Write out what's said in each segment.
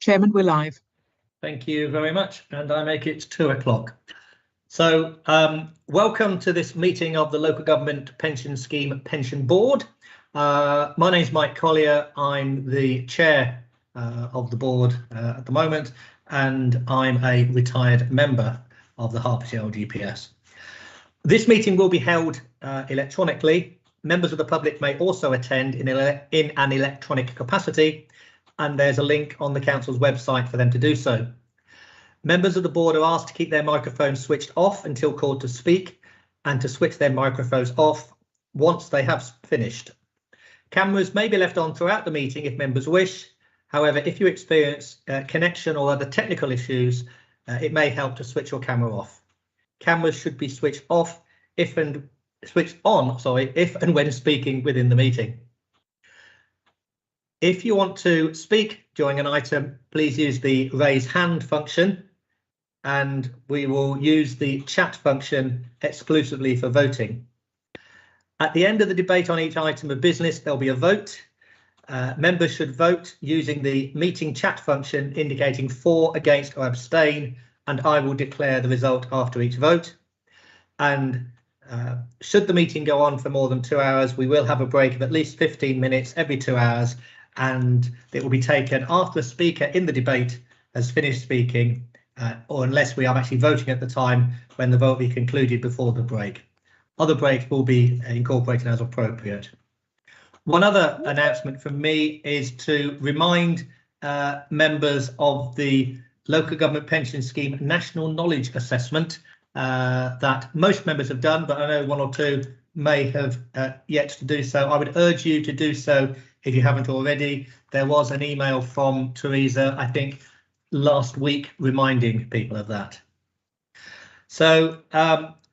Chairman, we're live. Thank you very much, and I make it 2 o'clock. So welcome to this meeting of the Local Government Pension Scheme Pension Board. My name is Mike Collier. I'm the chair of the board at the moment, and I'm a retired member of the Hertfordshire LGPS. This meeting will be held electronically. Members of the public may also attend in an electronic capacity, and there's a link on the council's website for them to do so. Members of the board are asked to keep their microphones switched off until called to speak, and to switch their microphones off once they have finished. Cameras may be left on throughout the meeting if members wish. However, if you experience connection or other technical issues, it may help to switch your camera off. Cameras should be switched off if and when speaking within the meeting. If you want to speak during an item, please use the raise hand function, and we will use the chat function exclusively for voting. At the end of the debate on each item of business, there'll be a vote. Members should vote using the meeting chat function indicating for, against or abstain, and I will declare the result after each vote. And should the meeting go on for more than 2 hours, we will have a break of at least 15 minutes every 2 hours, and it will be taken after a speaker in the debate has finished speaking, or unless we are actually voting at the time when the vote will be concluded before the break. Other breaks will be incorporated as appropriate. One other announcement from me is to remind members of the Local Government Pension Scheme National Knowledge Assessment that most members have done, but I know 1 or 2 may have yet to do so. I would urge you to do so if you haven't already. There was an email from Teresa, I think, last week reminding people of that. So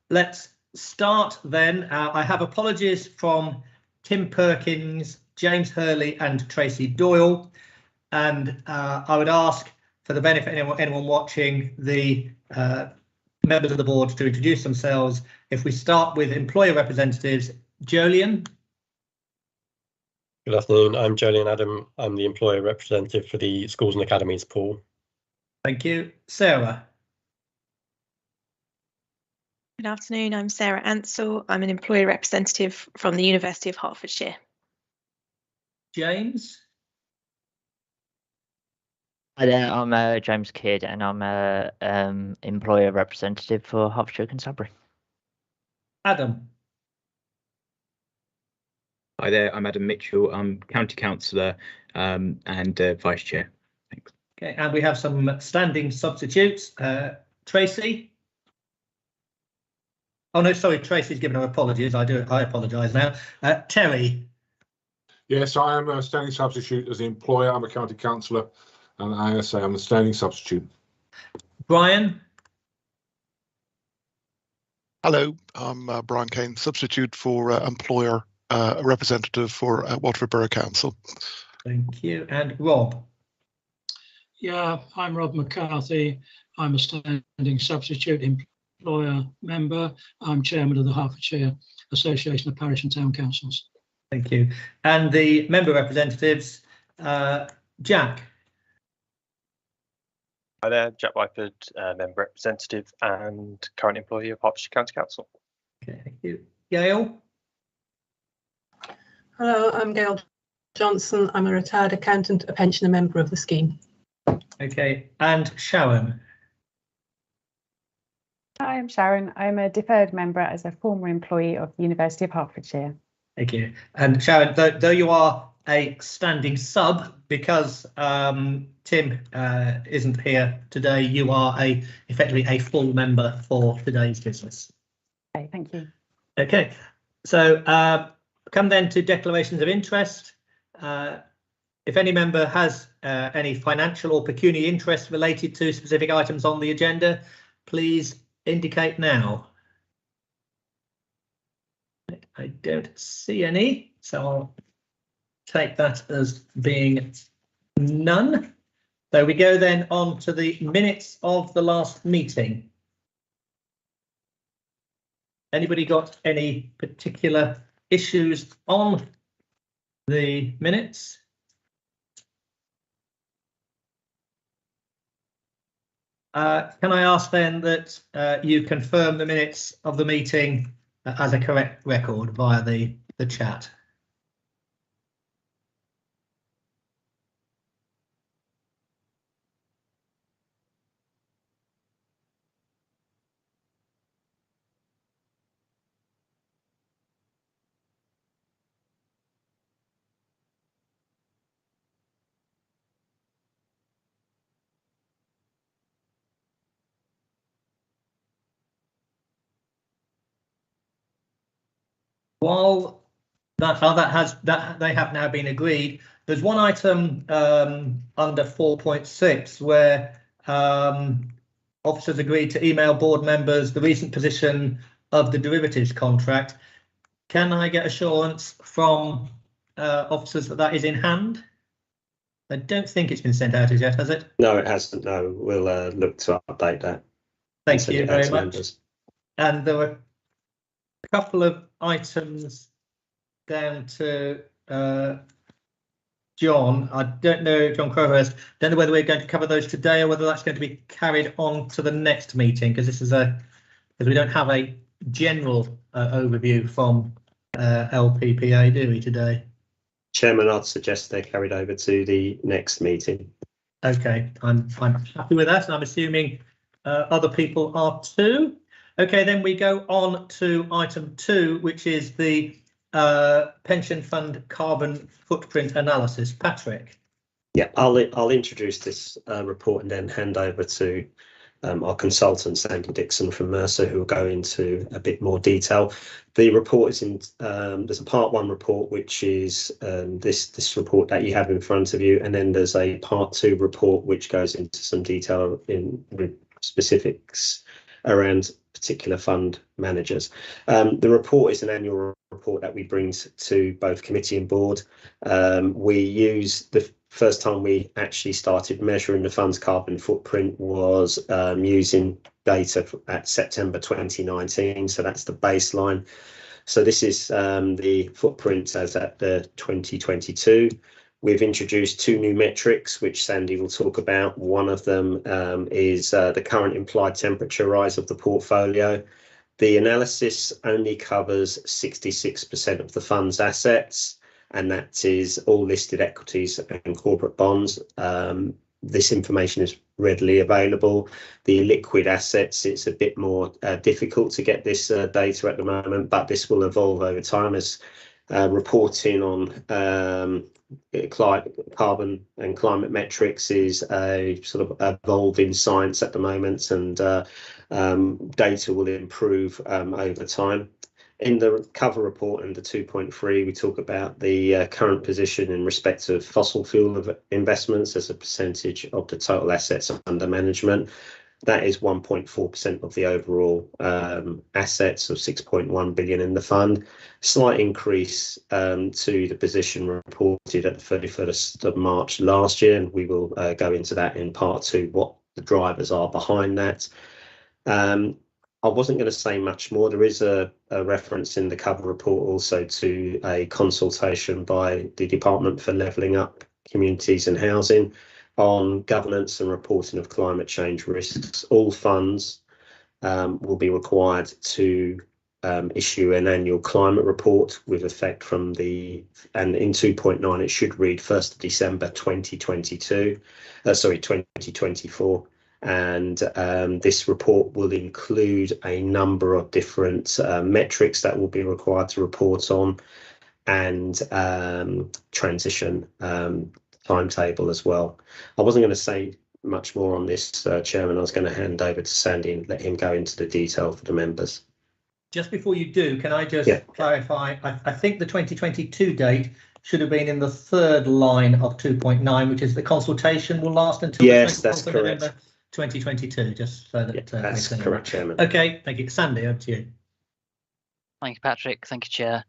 let's start then. I have apologies from Tim Perkins, James Hurley and Tracy Doyle, and I would ask, for the benefit of anyone watching, the members of the board to introduce themselves. If we start with employer representatives, Jolyon. Good afternoon, I'm Jolyon Adam. I'm the employer representative for the Schools and Academies pool. Thank you. Sarah. Good afternoon, I'm Sarah Ansell. I'm an employer representative from the University of Hertfordshire. James. Hi there, I'm James Kidd, and I'm a employer representative for Hertfordshire Constabulary. Adam. Hi there, I'm Adam Mitchell. I'm County Councillor and Vice Chair. Thanks. Okay, and we have some standing substitutes. Tracy. Oh no, sorry, Tracy's given her apologies. I apologise now. Terry. Yes, I am a standing substitute as the employer. I'm a county councillor, and I say I'm a standing substitute. Brian. Hello, I'm Brian Kane, substitute for employer representative for Waterford Borough Council. Thank you. And Rob. Yeah, I'm Rob McCarthy. I'm a standing substitute employer member. I'm chairman of the Hertfordshire Association of Parish and Town Councils. Thank you. And the member representatives, Jack. Hi there, Jack Wyford, member representative and current employee of Hertfordshire County Council. Okay, thank you. Gail. Hello, I'm Gail Johnson. I'm a retired accountant, a pensioner member of the scheme. Okay, and Sharon. Hi, I'm Sharon. I'm a deferred member as a former employee of the University of Hertfordshire. Thank you. And Sharon, though you are a standing sub, because Tim isn't here today, you are effectively a full member for today's business. Okay, thank you. Okay, so come then to declarations of interest. If any member has any financial or pecuniary interest related to specific items on the agenda, please indicate now. I don't see any, so I'll take that as being none. So we go then on to the minutes of the last meeting. Anybody got any particular issues on the minutes? Can I ask then that you confirm the minutes of the meeting as a correct record via the chat? While they have now been agreed, there's one item under 4.6 where officers agreed to email board members the recent position of the derivatives contract. Can I get assurance from officers that that is in hand? I don't think it's been sent out as yet, has it? No, it hasn't. No, we'll look to update that. Thank you very much. And there were a couple of items down to John. I don't know, John Crowhurst, don't know whether we're going to cover those today or whether that's going to be carried on to the next meeting, because this is because we don't have a general overview from LPPA, do we, today? Chairman, I'd suggest they're carried over to the next meeting. Okay, I'm happy with that, and I'm assuming other people are too. Okay, then we go on to item 2, which is the pension fund carbon footprint analysis. Patrick. Yeah, I'll introduce this report and then hand over to our consultant, Sandy Dixon from Mercer, who will go into a bit more detail. The report is in, there's a part 1 report, which is this report that you have in front of you, and then there's a part 2 report, which goes into some detail in specifics around particular fund managers. The report is an annual report that we bring to both committee and board. We use the first time we actually started measuring the fund's carbon footprint was using data at September 2019. So that's the baseline. So this is the footprint as at the 2022. We've introduced 2 new metrics, which Sandy will talk about. One of them is the current implied temperature rise of the portfolio. The analysis only covers 66% of the fund's assets, and that is all listed equities and corporate bonds. This information is readily available. The liquid assets, it's a bit more difficult to get this data at the moment, but this will evolve over time as reporting on carbon and climate metrics is a sort of evolving science at the moment, and data will improve over time. In the cover report under 2.3, we talk about the current position in respect of fossil fuel investments as a percentage of the total assets under management. That is 1.4% of the overall assets of 6.1 billion in the fund. Slight increase to the position reported at the 31st of March last year, and we will go into that in part 2, what the drivers are behind that. I wasn't going to say much more. There is a reference in the cover report also to a consultation by the Department for Levelling Up Communities and Housing on governance and reporting of climate change risks. All funds will be required to issue an annual climate report with effect from and in 2.9 it should read 1st of December 2024. And this report will include a number of different metrics that will be required to report on, and transition timetable as well. I wasn't going to say much more on this, Chairman. I was going to hand over to Sandy and let him go into the detail for the members. Just before you do, can I just clarify? I think the 2022 date should have been in the 3rd line of 2.9, which is the consultation will last until the 24th of November 2022. Just so that that's correct, Chairman. Okay, thank you. Sandy, over to you. Thank you, Patrick. Thank you, Chair.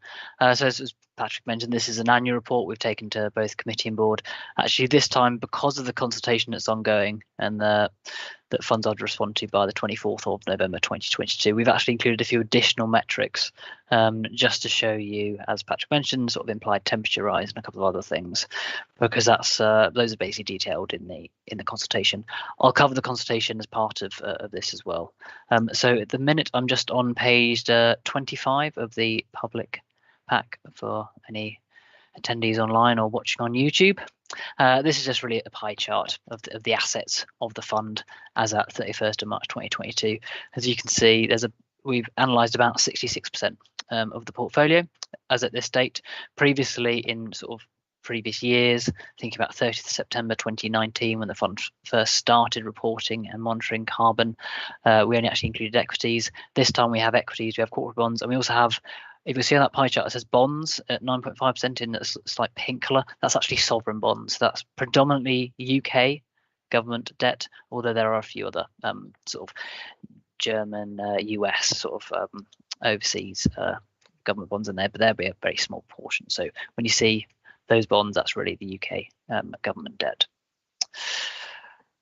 So as Patrick mentioned, this is an annual report we've taken to both committee and board. Actually, this time, because of the consultation that's ongoing and that funds are to respond to by the 24th of November 2022. We've actually included a few additional metrics just to show you, as Patrick mentioned, sort of implied temperature rise and a couple of other things, because that's those are basically detailed in the consultation. I'll cover the consultation as part of this as well. So at the minute, I'm just on page 25 of the public pack for any attendees online or watching on YouTube. This is just really a pie chart of the assets of the fund as at 31st of March 2022. As you can see, we've analysed about 66% of the portfolio as at this date. Previously, in sort of previous years, thinking about 30th September 2019, when the fund first started reporting and monitoring carbon, we only actually included equities. This time we have equities, we have corporate bonds, and we also have, if you see on that pie chart, it says bonds at 9.5% in a slight pink colour. That's actually sovereign bonds. That's predominantly UK government debt, although there are a few other sort of German, US sort of overseas government bonds in there, but they'll be a very small portion. So when you see those bonds, that's really the UK government debt.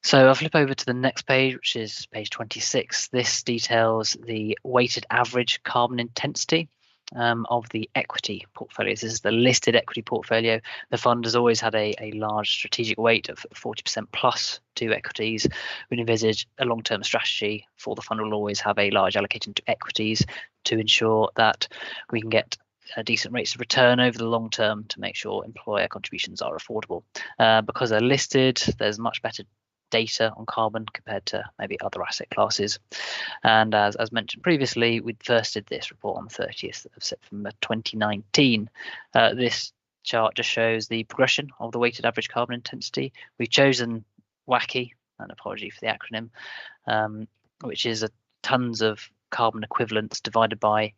So I'll flip over to the next page, which is page 26. This details the weighted average carbon intensity of the equity portfolios. This is the listed equity portfolio. The fund has always had a large strategic weight of 40% plus to equities. We envisage a long-term strategy for the fund will always have a large allocation to equities to ensure that we can get decent rates of return over the long term to make sure employer contributions are affordable. Because they're listed, there's much better data on carbon compared to maybe other asset classes. And as mentioned previously, we first did this report on the 30th of September 2019. This chart just shows the progression of the weighted average carbon intensity. We've chosen WACI, and apology for the acronym, which is tons of carbon equivalents divided by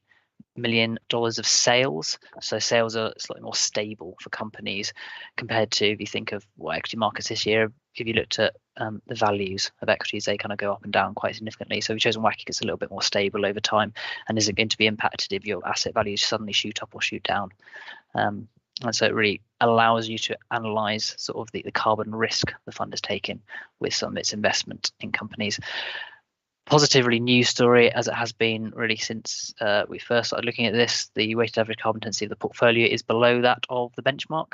$1 million of sales. So sales are slightly more stable for companies compared to, if you think of what equity markets this year, if you looked at the values of equities, they kind of go up and down quite significantly. So we've chosen WACI because it's a little bit more stable over time and isn't going to be impacted if your asset values suddenly shoot up or shoot down. And so it really allows you to analyse sort of the carbon risk the fund has taken with some of its investment in companies. Positively news story, as it has been really since we first started looking at this, the weighted average carbon intensity of the portfolio is below that of the benchmark,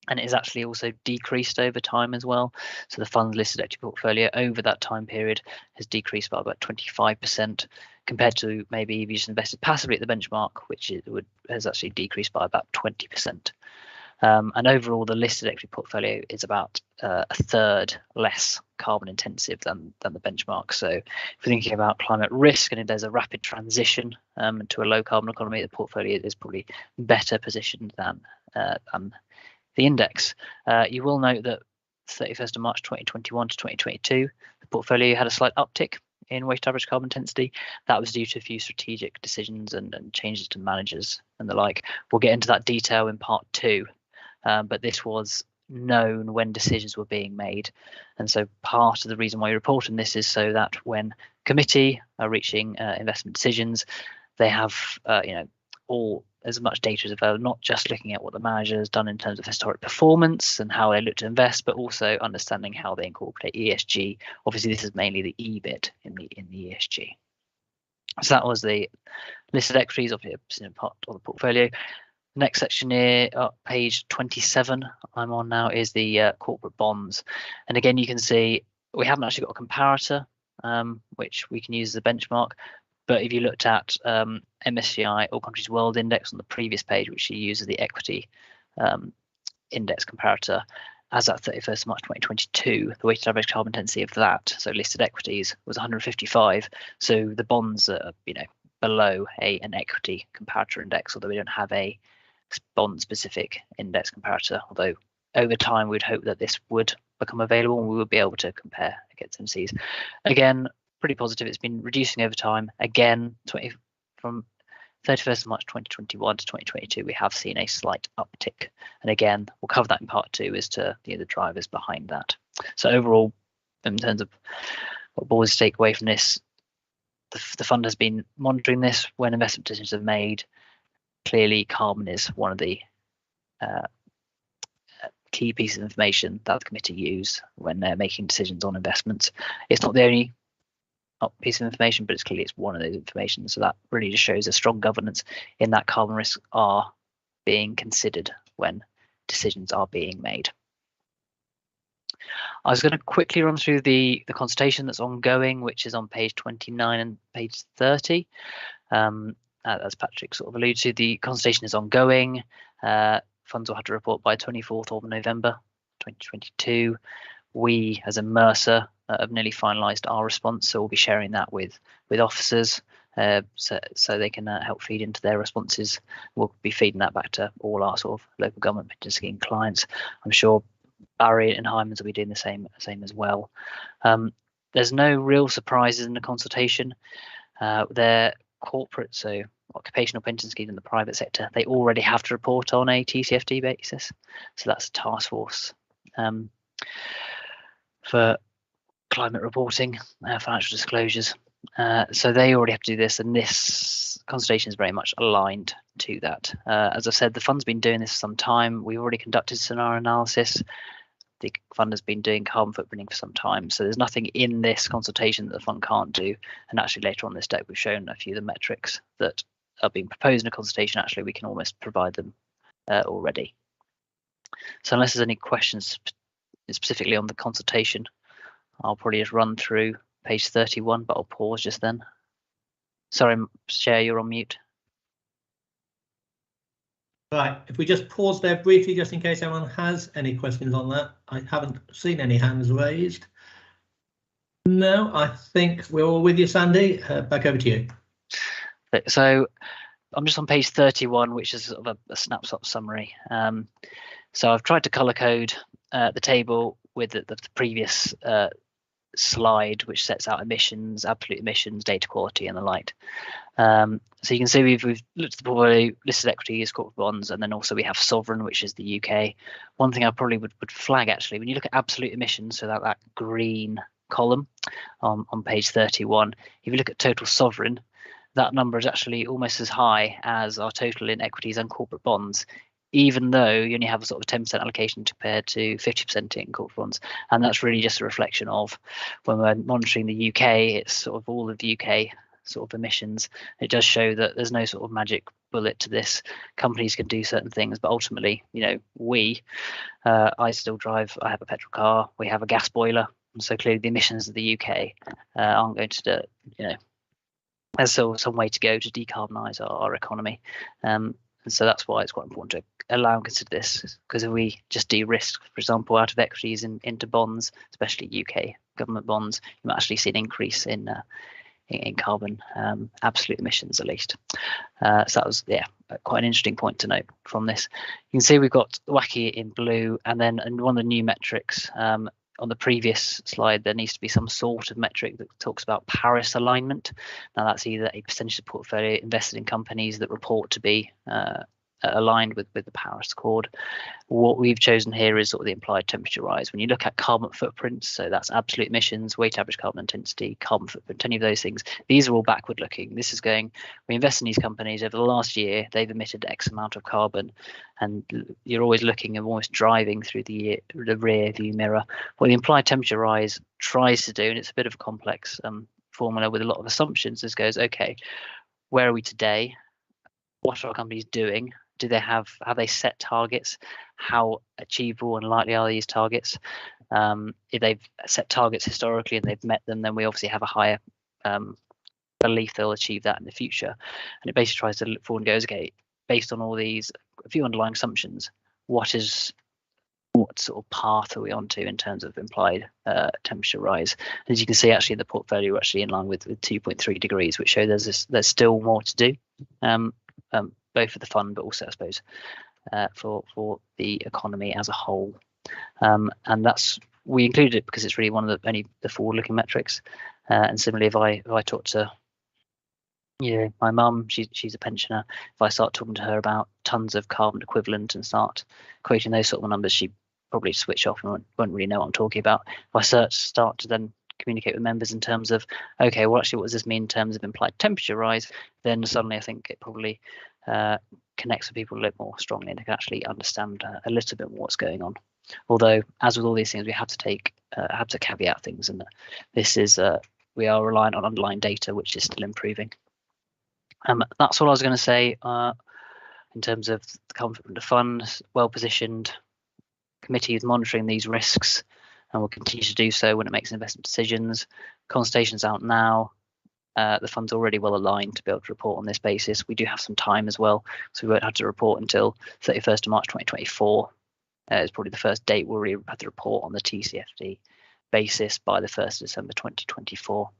and it is actually also decreased over time as well. So the fund's listed equity portfolio over that time period has decreased by about 25% compared to maybe if you just invested passively at the benchmark, which has actually decreased by about 20%. And overall, the listed equity portfolio is about a third less carbon intensive than the benchmark. So if we're thinking about climate risk and if there's a rapid transition to a low carbon economy, the portfolio is probably better positioned than the index. You will note that 31st of March 2021 to 2022, the portfolio had a slight uptick in weighted average carbon intensity. That was due to a few strategic decisions and changes to managers and the like. We'll get into that detail in part 2. But this was known when decisions were being made, and so part of the reason why we report on this is so that when committee are reaching investment decisions, they have all as much data as available, not just looking at what the manager has done in terms of historic performance and how they look to invest, but also understanding how they incorporate ESG. Obviously, this is mainly the EBIT in the ESG. So that was the listed equities, obviously part of the portfolio. Next section here, page 27 I'm on now, is the corporate bonds. And again, you can see we haven't actually got a comparator, which we can use as a benchmark. But if you looked at MSCI All Countries World Index on the previous page, which you use as the equity index comparator, as at 31st March 2022, the weighted average carbon intensity of that, so listed equities, was 155. So the bonds are, below an equity comparator index, although we don't have a bond specific index comparator, although over time we'd hope that this would become available and we would be able to compare against MCs. Again, pretty positive. It's been reducing over time. Again, from 31st of March 2021 to 2022, we have seen a slight uptick. And again, we'll cover that in part 2 as to the drivers behind that. So overall, in terms of what boards take away from this, the fund has been monitoring this when investment decisions are made. Clearly, carbon is one of the key piece of information that the committee use when they're making decisions on investments. It's not the only piece of information, but it's one of those information. So that really just shows a strong governance in that carbon risks are being considered when decisions are being made. I was going to quickly run through the consultation that's ongoing, which is on page 29 and page 30. As Patrick sort of alluded to, the consultation is ongoing. Funds will have to report by 24th of November 2022. We, as a Mercer, have nearly finalised our response, so we'll be sharing that with officers, so they can help feed into their responses. We'll be feeding that back to all our sort of local government pension scheme clients. I'm sure Barry and Hymans will be doing the same as well. There's no real surprises in the consultation. They're corporate, so occupational pension schemes in the private sector, they already have to report on a TCFD basis. So that's a task force for climate reporting, financial disclosures. So they already have to do this, and this consultation is very much aligned to that. As I said, the fund's been doing this for some time. We've already conducted scenario analysis. The fund has been doing carbon footprinting for some time. So there's nothing in this consultation that the fund can't do. And actually later on this deck, we've shown a few of the metrics that are being proposed in a consultation. Actually, we can almost provide them already. So unless there's any questions specifically on the consultation, I'll probably just run through page 31, but I'll pause just then. Sorry, Chair, you're on mute. Right, if we just pause there briefly, just in case anyone has any questions on that. I haven't seen any hands raised. No, I think we're all with you, Sandy. Back over to you. So I'm just on page 31, which is sort of a snapshot summary. So I've tried to colour code the table with the previous slide, which sets out emissions, absolute emissions, data quality, and the like. So you can see we've looked at the portfolio, listed equities, corporate bonds, and then also we have sovereign, which is the UK. One thing I probably would flag, actually, when you look at absolute emissions, so that green column on page 31, if you look at total sovereign, that number is actually almost as high as our total in equities and corporate bonds, even though you only have a sort of 10% allocation compared to 50% in corporate bonds. And that's really just a reflection of when we're monitoring the UK, it's sort of all of the UK sort of emissions. It does show that there's no sort of magic bullet to this. Companies can do certain things, but ultimately, you know, I still drive, I have a petrol car, we have a gas boiler. And so clearly the emissions of the UK aren't going to, you know, there's still some way to go to decarbonise our economy. And so that's why it's quite important to allow and consider this, because if we just de-risk, for example, out of equities into bonds, especially UK government bonds, you might actually see an increase in carbon absolute emissions, at least. So that was, yeah, quite an interesting point to note from this. You can see we've got WACC in blue, and then one of the new metrics on the previous slide, there needs to be some sort of metric that talks about Paris alignment. Now that's either a percentage of portfolio invested in companies that report to be aligned with the Paris Accord. What we've chosen here is sort of the implied temperature rise. When you look at carbon footprints, so that's absolute emissions, weighted average carbon intensity, carbon footprint, any of those things, these are all backward looking. This is going, we invest in these companies over the last year, they've emitted X amount of carbon, and you're always looking and almost driving through the rear view mirror. What the implied temperature rise tries to do, and it's a bit of a complex formula with a lot of assumptions, is goes, okay, where are we today? What are our companies doing? Do they have they set targets? How achievable and likely are these targets? If they've set targets historically and they've met them, then we obviously have a higher belief they'll achieve that in the future. And it basically tries to look forward and goes, okay, based on all these, a few underlying assumptions, what sort of path are we onto in terms of implied temperature rise? And as you can see, actually, the portfolio are actually in line with 2.3 degrees, which show there's still more to do. Both for the fund, but also, I suppose, for the economy as a whole. And we included it because it's really one of the forward-looking metrics. And similarly, if I talk to my mum, she's a pensioner. If I start talking to her about tons of carbon equivalent and start quoting those sort of numbers, she probably switch off and won't really know what I'm talking about. If I start to then communicate with members in terms of, okay, well, actually, what does this mean in terms of implied temperature rise? Then suddenly I think it probably connects with people a little more strongly and they can actually understand a little bit more what's going on. Although, as with all these things, we have to caveat things, and this is we are relying on underlying data, which is still improving. That's all I was going to say in terms of the carbon footprint of funds. Well positioned. Committee is monitoring these risks and will continue to do so when it makes investment decisions. Consultation's out now. The fund's already well aligned to be able to report on this basis. We do have some time as well, so we won't have to report until 31st of March 2024. It's probably the first date we'll really have to report on the TCFD basis by the 1st of December 2024.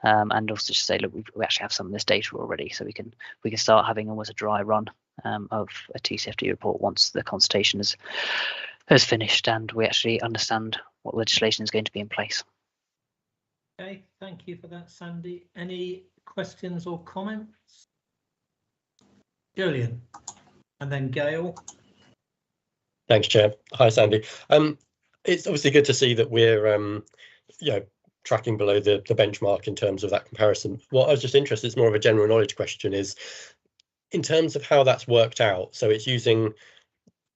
And also just say, look, we actually have some of this data already, so we can start having almost a dry run of a TCFD report once the consultation has finished and we actually understand what legislation is going to be in place. Okay, thank you for that, Sandy. Any questions or comments? Julian, and then Gail. Thanks, Chair. Hi, Sandy. It's obviously good to see that we're tracking below the benchmark in terms of that comparison. What I was just interested, it's more of a general knowledge question, is in terms of how that's worked out. So it's using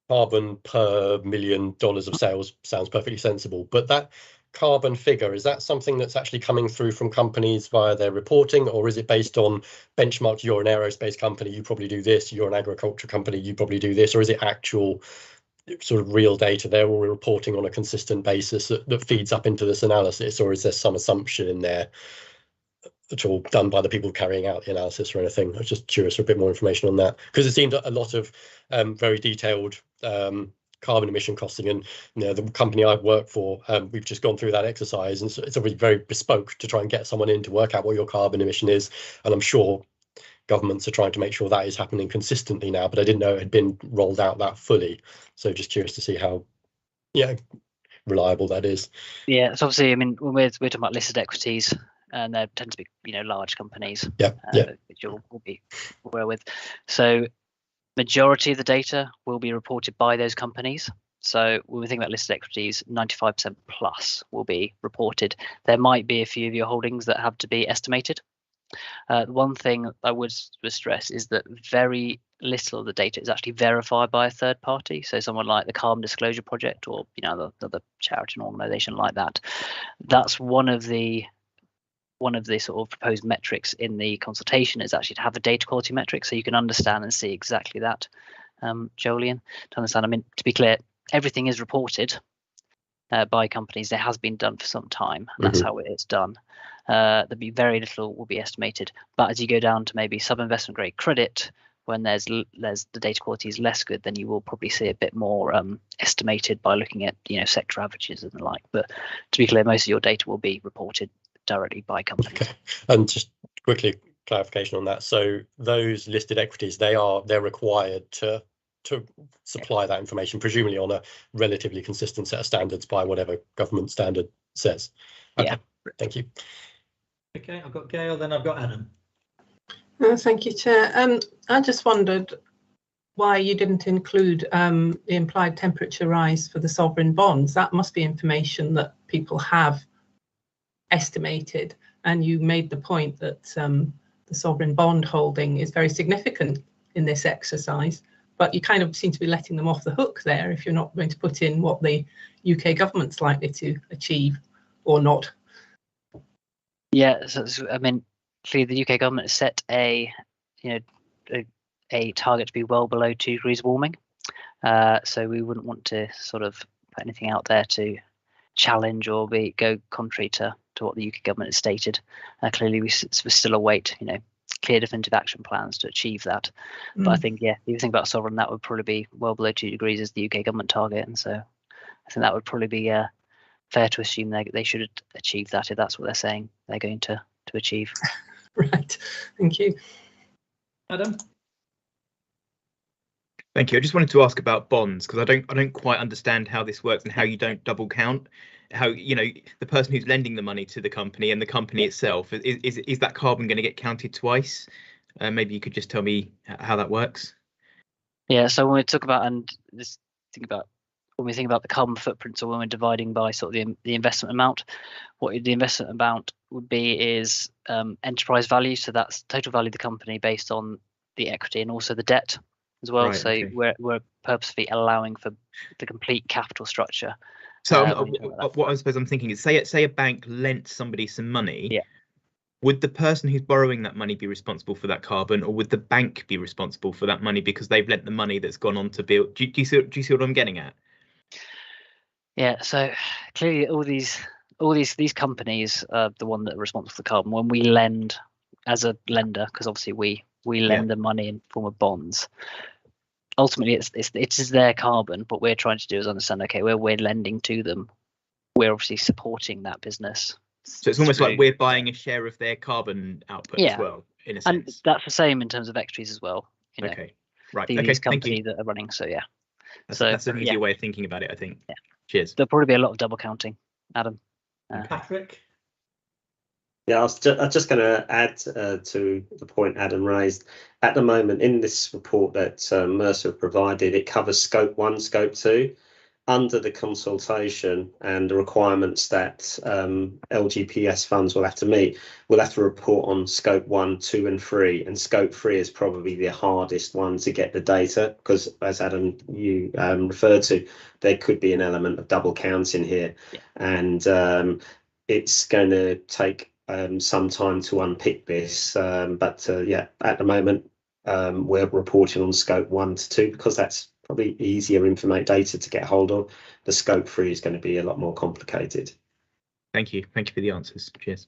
carbon per $1 million of sales, sounds perfectly sensible, but that carbon figure, is that something that's actually coming through from companies via their reporting, or is it based on benchmarks? You're an aerospace company, you probably do this. You're an agriculture company, you probably do this. Or is it actual sort of real data they're all reporting on a consistent basis that feeds up into this analysis? Or is there some assumption in there at all done by the people carrying out the analysis or anything? I was just curious for a bit more information on that, because it seemed a lot of very detailed carbon emission costing, and the company I work for, we've just gone through that exercise, and so it's obviously very bespoke to try and get someone in to work out what your carbon emission is, and I'm sure governments are trying to make sure that is happening consistently now, but I didn't know it had been rolled out that fully, so just curious to see how reliable that is. Yeah, so obviously, I mean, when we're talking about listed equities, and they tend to be large companies, which you'll be aware with. So majority of the data will be reported by those companies. So when we think about listed equities, 95% plus will be reported. There might be a few of your holdings that have to be estimated. One thing I would stress is that very little of the data is actually verified by a third party. So someone like the Carbon Disclosure Project, or the charity and organisation like that. That's one of the sort of proposed metrics in the consultation, is actually to have a data quality metric, so you can understand and see exactly that. Jolien, to understand, I mean, to be clear, everything is reported by companies. It has been done for some time, and that's how it's done. There'll be very little will be estimated, but as you go down to maybe sub-investment grade credit, when there's the data quality is less good, then you will probably see a bit more estimated by looking at sector averages and the like. But to be clear, most of your data will be reported directly by companies. Okay. And just quickly clarification on that. So those listed equities, they're required to supply that information, presumably on a relatively consistent set of standards by whatever government standard says. Okay. Yeah. Thank you. Okay, I've got Gail, then I've got Adam. Thank you, Chair. I just wondered why you didn't include the implied temperature rise for the sovereign bonds. That must be information that people have estimated, and you made the point that the sovereign bond holding is very significant in this exercise, but you kind of seem to be letting them off the hook there if you're not going to put in what the UK government's likely to achieve or not. Yeah, so I mean, clearly the UK government has set a target to be well below 2 degrees warming, so we wouldn't want to sort of put anything out there to challenge or go contrary to what the UK government has stated. Clearly, we still await clear definitive action plans to achieve that. But I think, if you think about sovereign, that would probably be well below 2 degrees as the UK government target, and so I think that would probably be fair to assume they should achieve that if that's what they're saying they're going to achieve. Right, thank you. Adam? Thank you. I just wanted to ask about bonds, because I don't quite understand how this works and how you don't double count. How the person who's lending the money to the company and the company itself, is that carbon going to get counted twice? Maybe you could just tell me how that works. Yeah. So when we talk about when we think about the carbon footprint, so when we're dividing by sort of the investment amount, what the investment amount would be is enterprise value. So that's total value of the company based on the equity and also the debt. as well. Right, So okay. we're purposefully allowing for the complete capital structure. So what I suppose I'm thinking is, say a bank lent somebody some money. Yeah. Would the person who's borrowing that money be responsible for that carbon, or would the bank be responsible for that money because they've lent the money that's gone on to build? Do you see what I'm getting at? Yeah. So clearly, all these companies are the one that are responsible for the carbon. When we lend as a lender, because obviously we lend them money in form of bonds. Ultimately, it is their carbon. What we're trying to do is understand. Okay, where we're lending to them, we're obviously supporting that business. So it's almost like we're buying a share of their carbon output as well, in a sense. And that's the same in terms of equities as well. You know, okay, right. the Okay, company that are running. So yeah, that's an easier way of thinking about it, I think. Yeah. Cheers. There'll probably be a lot of double counting, Adam. Patrick? Yeah, I was just going to add to the point Adam raised. At the moment, in this report that Mercer provided, it covers Scope 1, Scope 2. Under the consultation and the requirements that LGPS funds will have to meet, we'll have to report on Scope 1, 2 and 3. And Scope 3 is probably the hardest one to get the data because, as Adam, you referred to, there could be an element of double counting here. Yeah. And it's going to take some time to unpick this. But at the moment, we're reporting on Scope 1 to 2 because that's probably easier data to get hold of. The Scope 3 is going to be a lot more complicated. Thank you for the answers. Cheers.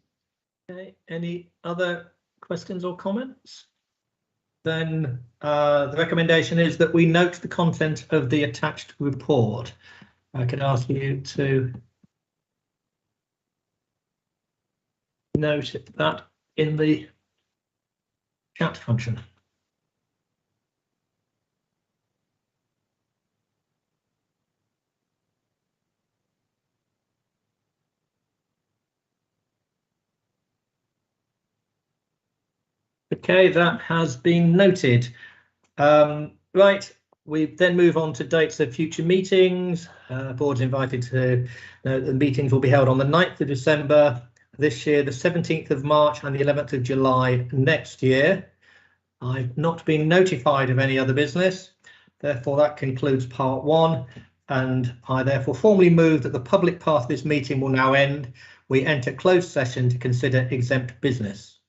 Okay, any other questions or comments? Then the recommendation is that we note the content of the attached report. I can ask you to note that in the chat function. Okay, that has been noted. Right, we then move on to dates of future meetings. Board's invited to the meetings will be held on the 9th of December this year, the 17th of March and the 11th of July next year. I've not been notified of any other business. Therefore, that concludes part 1. And I therefore formally move that the public part of this meeting will now end. We enter closed session to consider exempt business.